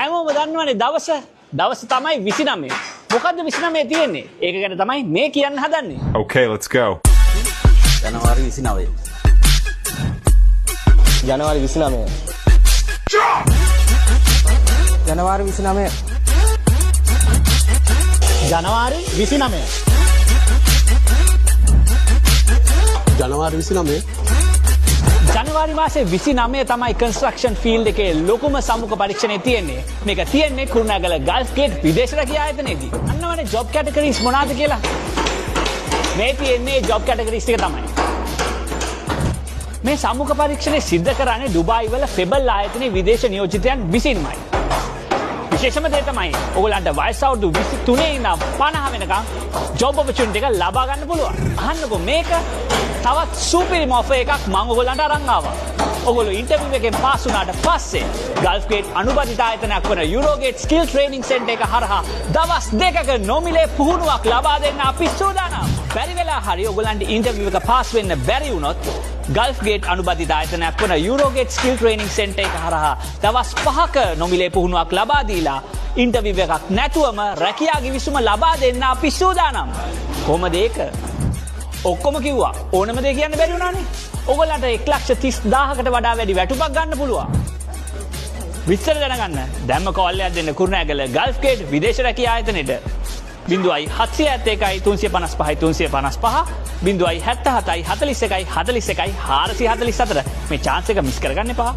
හැමෝම දන්නවනේ දවස තමයි 29. මොකද්ද 29 තියෙන්නේ? ඒක ගැන තමයි මේ කියන්න හදන්නේ. Okay, let's go. ජනවාරි 29. ජනවාරි 29. ජනවාරි 29. ජනවාරි 29. ජනවාරි 29. ජනවාරි මාසේ 29 තමයි කන්ස්ට්‍රක්ෂන් ෆීල්ඩ් එකේ ලොකුම සම්මුඛ පරීක්ෂණය තියෙන්නේ. මේක තියෙන්නේ කුරුණෑගල ගල්ෆ් ගේට් විදේශ රැකියා ආයතනයේදී. අන්නවනේ ජොබ් කැටගරිස් මොනවාද කියලා. මේ තියෙන්නේ ජොබ් කැටගරිස් ටික තමයි. මේ සම්මුඛ පරීක්ෂණය සිද්ධ කරන්නේ ඩුබායි වල ෆෙබල් ආයතනයේ විදේශ නියෝජිතයන් විසින්මයි. විශේෂම දේ තමයි ඔයගලන්ට වයස අවුරුදු 23 ඉඳන් 50 වෙනකම් ජොබ් ඔපචුනිටි එක ලබා ගන්න පුළුවන්. අහන්නකෝ මේක තවත් සුපිරිම ඔෆර් එකක් මම ඔයගලන්ට අරන් ආවා. ඔයගොල්ලෝ ඉන්ටර්විව් එකෙන් පාස් වුණාට පස්සේ ගල්ෆ් ගේට් අනුබද්ධිත ආයතනයක් වන යුරෝගේට් ස්කිල් ට්‍රේනින් සෙන්ටර් එක හරහා දවස් 2ක නොමිලේ පුහුණුවක් ලබා දෙන්න අපි සූදානම්. බැරි වෙලා හරි ඔයගලන්ට ඉන්ටර්විව් එක පාස් වෙන්න බැරි වුණොත් ගල්ෆ් ගේට් අනුබද්ධිත ආයතනයක් වන යුරෝගේට් ස්කිල් ට්‍රේනින් සෙන්ටර් එක හරහා දවස් 5ක නොමිලේ පුහුණුවක් ලබා දීලා ඉන්ටර්විව් එකක් නැතුවම රැකියා ගිවිසුම ලබා දෙන්න අපි සූදානම්. කොහමද ඒක? ඔක්කොම කිව්වා. ඕනම දෙයක් කියන්න බැරි වුණානේ. ඔයගොල්ලන්ට 1,30,000කට වඩා වැඩි වැටුපක් ගන්න පුළුවන්. විස්තර දැනගන්න දැම්ම කෝල් එකක් දෙන්න කුරුණෑගල ගල්ෆ් ගේට් විදේශ රැකියා ආයතනෙට 0.771 355 355 0.77 41 41 444 මේ chance එක මිස් කරගන්න එපා.